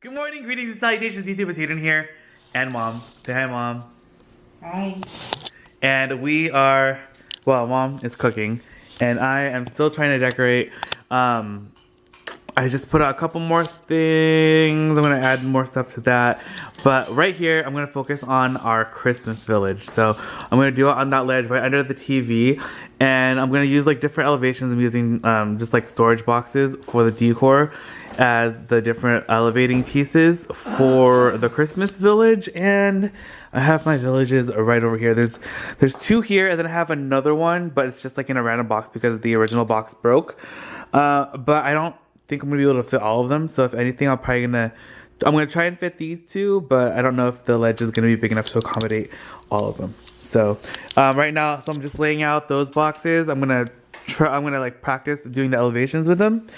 Good morning, greetings and salutations, YouTube. It's Hayden here. And Mom. Say hi, Mom. Hi. And we are, well, Mom is cooking. And I am still trying to decorate. I just put out a couple more things. I'm going to add more stuff to that. But right here, I'm going to focus on our Christmas village. So I'm going to do it on that ledge right under the TV. And I'm going to use like different elevations. I'm using just like storage boxes for the decor as the different elevating pieces for the Christmas village. And I have my villages right over here. There's two here, and then I have another one, but it's just like in a random box because the original box broke. But I don't think I'm gonna be able to fit all of them. So if anything, I'm gonna try and fit these two, but I don't know if the ledge is gonna be big enough to accommodate all of them. So right now, I'm just laying out those boxes. I'm gonna like practice doing the elevations with them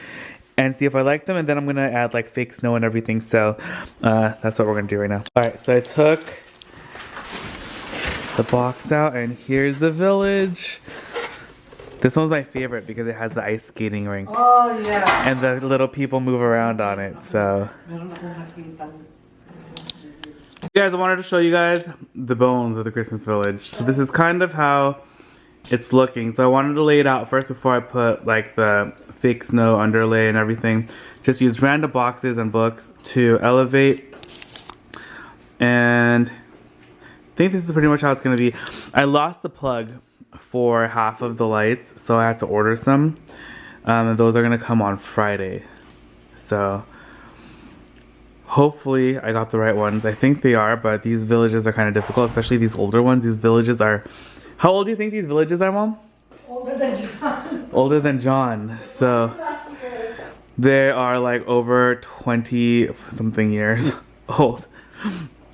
and see if I like them, and then I'm gonna add like fake snow and everything. So that's what we're gonna do right now. All right, so I took the box out, and here's the village. This one's my favorite because it has the ice skating rink. Oh, yeah. And the little people move around on it, so. Guys, I wanted to show you guys the bones of the Christmas village. So this is kind of how it's looking. So I wanted to lay it out first before I put like the fake snow underlay and everything. Just use random boxes and books to elevate. And I think this is pretty much how it's gonna be. I lost the plug for half of the lights, so I had to order some, and those are gonna come on Friday. So hopefully I got the right ones. I think they are, but these villages are kind of difficult, especially these older ones. These villages are, how old do you think these villages are, Mom? Older than John. Older than John. So they are like over 20 something years old.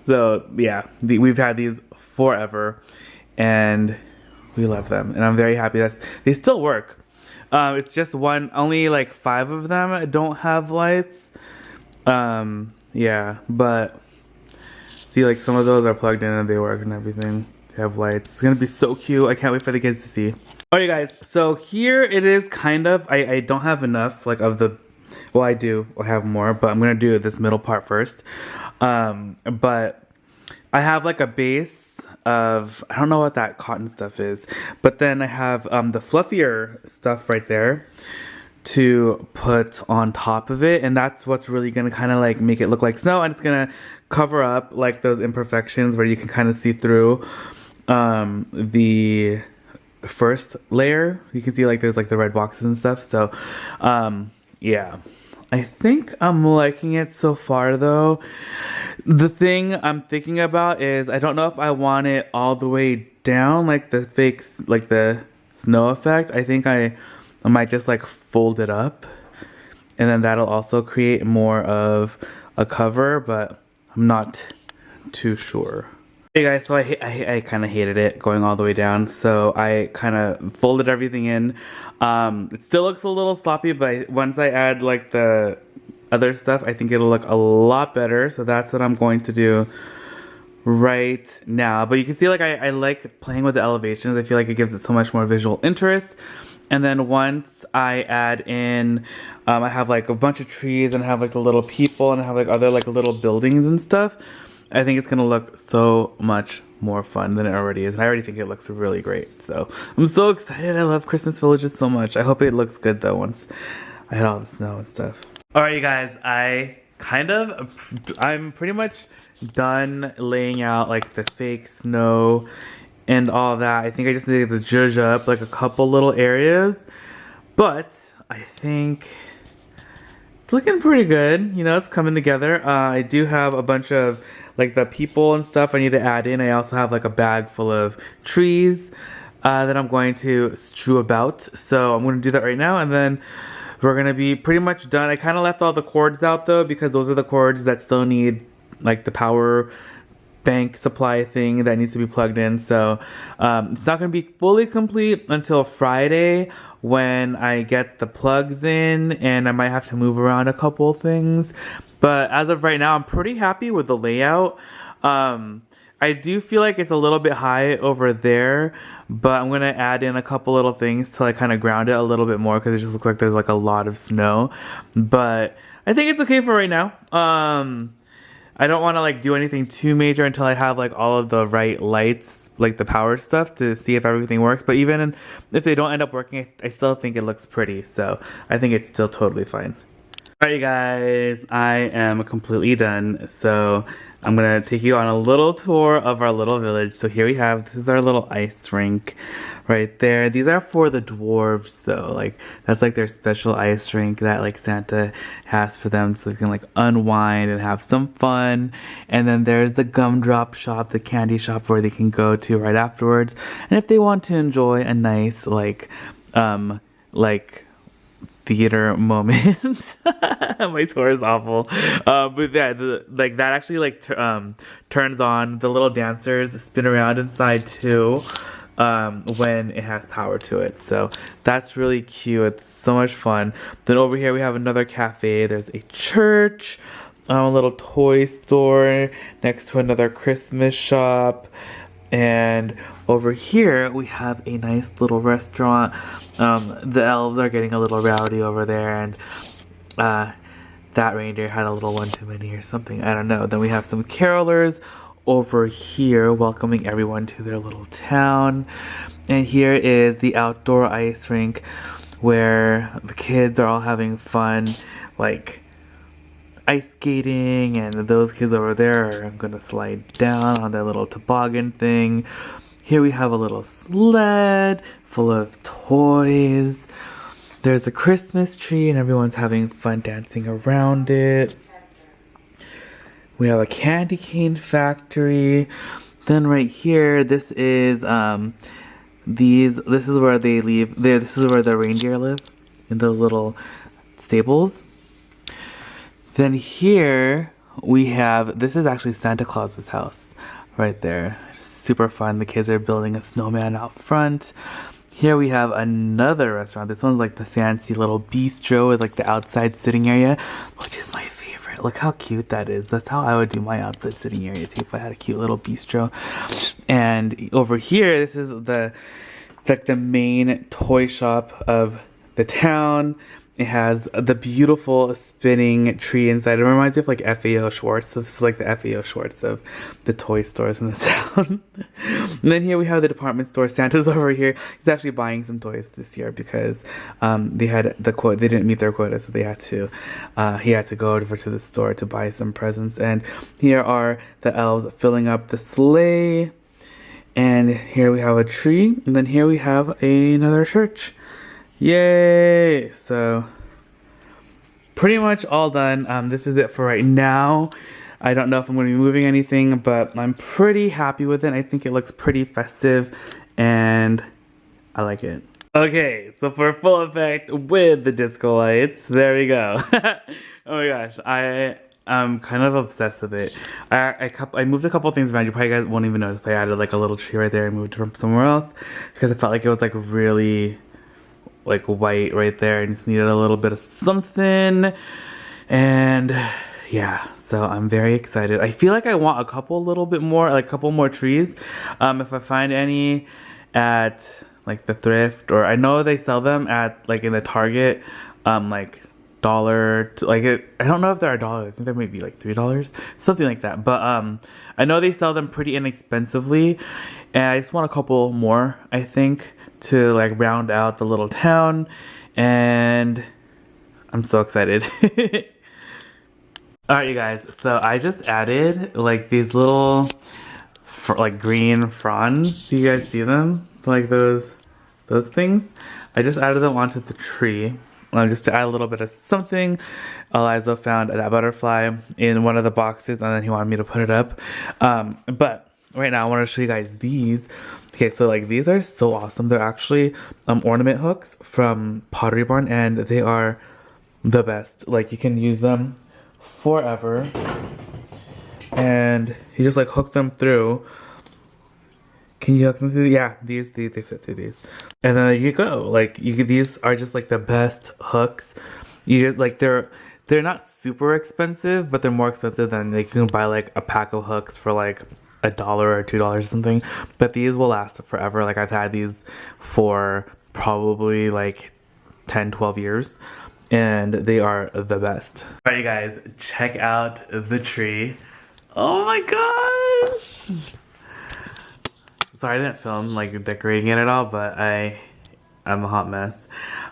So yeah, we've had these forever, and we love them, and I'm very happy that they still work. It's just only like 5 of them don't have lights. Yeah, but see, like some of those are plugged in and they work and everything. They have lights. It's gonna be so cute. I can't wait for the kids to see. Alright guys, so here it is kind of, I don't have enough like of the, well I do, I have more, but I'm gonna do this middle part first. But I have like a base of, I don't know what that cotton stuff is, but then I have the fluffier stuff right there to put on top of it, and that's what's really gonna kind of like make it look like snow, and it's gonna cover up like those imperfections where you can kind of see through the first layer. You can see like there's like the red boxes and stuff. So yeah, I think I'm liking it so far though. The thing I'm thinking about is I don't know if I want it all the way down like the fake, like the snow effect. I think I might just like fold it up, and then that'll also create more of a cover, but I'm not too sure. Hey guys, so I kind of hated it going all the way down, so I kind of folded everything in. It still looks a little sloppy, but once I add like the other stuff, I think it'll look a lot better. So that's what I'm going to do right now. But you can see like I like playing with the elevations. I feel like it gives it so much more visual interest. And then once I add in, I have like a bunch of trees, and I have like the little people, and I have like other like little buildings and stuff. I think it's gonna look so much more fun than it already is, and I already think it looks really great. So I'm so excited. I love Christmas villages so much. I hope it looks good though once I had all the snow and stuff. Alright you guys, I'm pretty much done laying out like the fake snow and all that. I think I just needed to zhuzh up like a couple little areas, but I think it's looking pretty good. You know, it's coming together. I do have a bunch of like the people and stuff I need to add in. I also have like a bag full of trees that I'm going to strew about. So I'm going to do that right now, and then we're going to be pretty much done. I kind of left all the cords out though, because those are the cords that still need like the power bank supply thing that needs to be plugged in. So it's not going to be fully complete until Friday when I get the plugs in, and I might have to move around a couple things. But as of right now, I'm pretty happy with the layout. I do feel like it's a little bit high over there, but I'm going to add in a couple little things to like kind of ground it a little bit more, because it just looks like there's like a lot of snow. But I think it's okay for right now. I don't want to like do anything too major until I have like all of the right lights, like the power stuff, to see if everything works. But even if they don't end up working, I still think it looks pretty. So I think it's still totally fine. Alright, you guys, I am completely done. So I'm gonna take you on a little tour of our little village. So here we have, this is our little ice rink right there. These are for the dwarves though. Like that's like their special ice rink that like Santa has for them, so they can like unwind and have some fun. And then there's the gumdrop shop, the candy shop, where they can go to right afterwards. And if they want to enjoy a nice like theater moment. My tour is awful. But yeah, like that actually like turns on. The little dancers spin around inside too when it has power to it. So that's really cute. It's so much fun. Then over here we have another cafe. There's a church, a little toy store next to another Christmas shop. And over here we have a nice little restaurant. The elves are getting a little rowdy over there, and that reindeer had a little one too many or something, I don't know. Then we have some carolers over here welcoming everyone to their little town. And here is the outdoor ice rink where the kids are all having fun, like ice skating, and those kids over there are gonna slide down on their little toboggan thing. Here we have a little sled full of toys. There's a Christmas tree and everyone's having fun dancing around it. We have a candy cane factory. Then right here, this is this is where they live. This is where the reindeer live, in those little stables. Then here we have, this is actually Santa Claus's house right there. Super fun. The kids are building a snowman out front. Here we have another restaurant. This one's like the fancy little bistro with like the outside sitting area, which is my favorite. Look how cute that is. That's how I would do my outside sitting area too, if I had a cute little bistro. And over here, this is the main toy shop of the town. It has the beautiful spinning tree inside. It reminds me of like FAO Schwartz. So this is like the FAO Schwartz of the toy stores in the town. And then here we have the department store. Santa's over here. He's actually buying some toys this year because they had the quote. They didn't meet their quota, so they had to. He had to go over to the store to buy some presents. And here are the elves filling up the sleigh. And here we have a tree. And then here we have another church. Yay! So pretty much all done. This is it for right now. I don't know if I'm going to be moving anything, but I'm pretty happy with it. I think it looks pretty festive and I like it. Okay, so for full effect with the disco lights, there we go. Oh my gosh, I'm kind of obsessed with it. I moved a couple things around. You probably guys won't even notice, but I added like a little tree right there and moved it from somewhere else because I felt like it was like really like white right there and just needed a little bit of something. And yeah, so I'm very excited. I feel like I want a couple more trees. If I find any at like the thrift, or I know they sell them at like in the Target, like dollar to, like I don't know if they're $1. I think they might be like $3, something like that. But I know they sell them pretty inexpensively, and I just want a couple more, I think, to like round out the little town. And I'm so excited. Alright, you guys, so I just added like these little like green fronds. Do you guys see them? Like those things? I just added them onto the tree just to add a little bit of something. Eliza found that butterfly in one of the boxes and then he wanted me to put it up. But right now I want to show you guys these. Okay, so like these are so awesome. They're actually ornament hooks from Pottery Barn, and they are the best. Like you can use them forever, and you just like hook them through. Can you hook them through? Yeah, they fit through these, and then there you go. Like these are just like the best hooks. You just, like they're not super expensive, but they're more expensive than like, you can buy like a pack of hooks for like $1 or $2 or something. But these will last forever. Like I've had these for probably like 10-12 years. and they are the best. Alright, you guys, check out the tree. Oh my gosh! Sorry I didn't film like decorating it at all, but I'm a hot mess.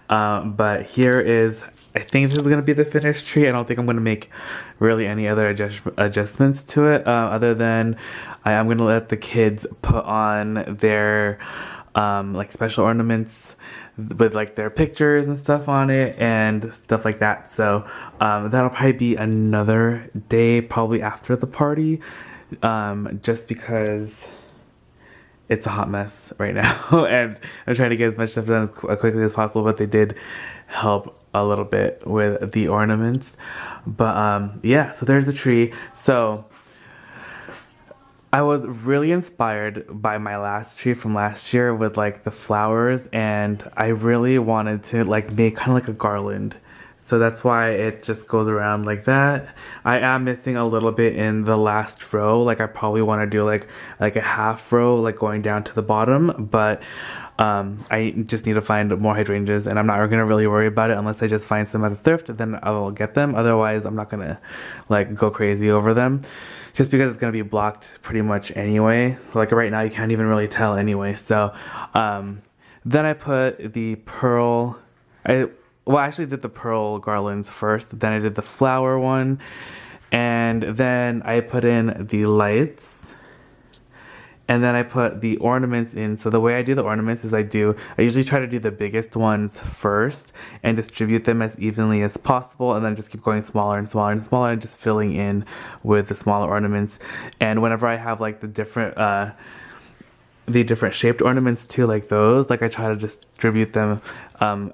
But here is, I think this is gonna be the finished tree. I don't think I'm gonna make really any other adjustments to it, other than I'm gonna let the kids put on their like special ornaments with like their pictures and stuff on it and stuff like that. So that'll probably be another day, probably after the party, just because it's a hot mess right now and I'm trying to get as much stuff done as quickly as possible, but they did help a little bit with the ornaments. But yeah, so there's the tree. So I was really inspired by my last tree from last year with like the flowers, and I really wanted to like make kind of like a garland. So that's why it just goes around like that. I am missing a little bit in the last row. Like I probably want to do like a half row, like going down to the bottom, but I just need to find more hydrangeas, and I'm not gonna really worry about it unless I just find some at the thrift, then I'll get them. Otherwise, I'm not gonna like go crazy over them, just because it's gonna be blocked pretty much anyway. So like right now, you can't even really tell anyway. So then I put the pearl. Well, I actually did the pearl garlands first, then I did the flower one, and then I put in the lights, and then I put the ornaments in. So the way I do the ornaments is I usually try to do the biggest ones first and distribute them as evenly as possible, and then just keep going smaller and smaller and smaller and just filling in with the smaller ornaments. And whenever I have like the different shaped ornaments too, like those, like I try to distribute them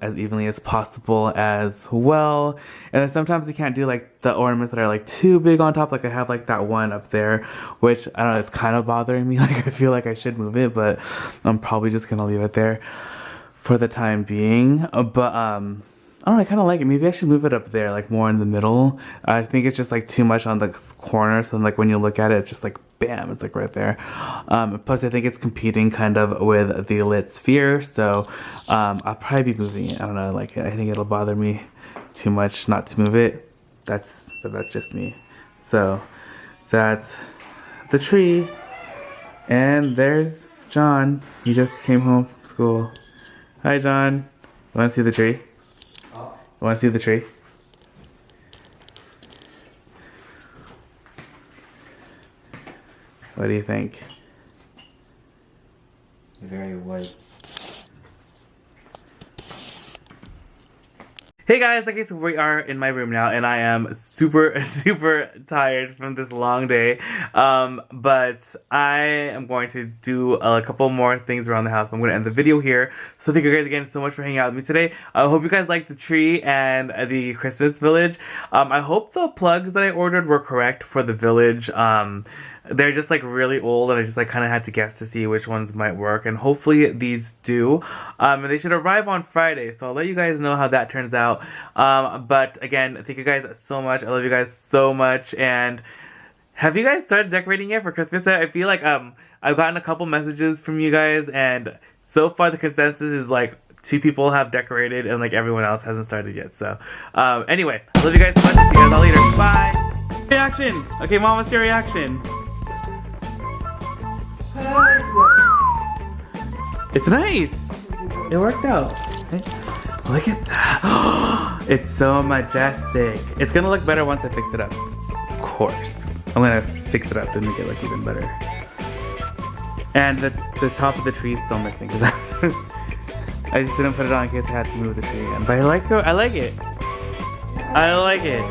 as evenly as possible as well. And then sometimes you can't do like the ornaments that are like too big on top. Like I have like that one up there, which I don't know, it's kind of bothering me. Like I feel like I should move it, but I'm probably just gonna leave it there for the time being. But I don't know, I kind of like it. Maybe I should move it up there, like more in the middle. I think it's just like too much on the corner, so like when you look at it, it's just like bam, it's like right there. Plus I think it's competing kind of with the lit sphere, so I'll probably be moving it. I don't know, like I think it'll bother me too much not to move it. But that's just me. So that's the tree, and there's John. He just came home from school. Hi, John. You want to see the tree? You want to see the tree? What do you think? Very white. Hey guys, okay, so we are in my room now, and I am super tired from this long day, but I am going to do a couple more things around the house, but I'm going to end the video here. So thank you guys again so much for hanging out with me today. I hope you guys liked the tree and the Christmas village. I hope the plugs that I ordered were correct for the village. They're just like really old, and I just like kind of had to guess to see which ones might work, and hopefully these do. And they should arrive on Friday, so I'll let you guys know how that turns out. But again, thank you guys so much. I love you guys so much. And have you guys started decorating yet for Christmas? I feel like I've gotten a couple messages from you guys, and so far the consensus is like 2 people have decorated and like everyone else hasn't started yet. So anyway, I love you guys so much. See you guys all later. Bye. Reaction. Okay, Mom, what's your reaction? It's nice. It worked out. Look at that. It's so majestic. It's gonna look better once I fix it up. Of course. I'm gonna fix it up and make it look even better. And the top of the tree is still missing. I just didn't put it on in case I had to move the tree again. But I like it. I like it.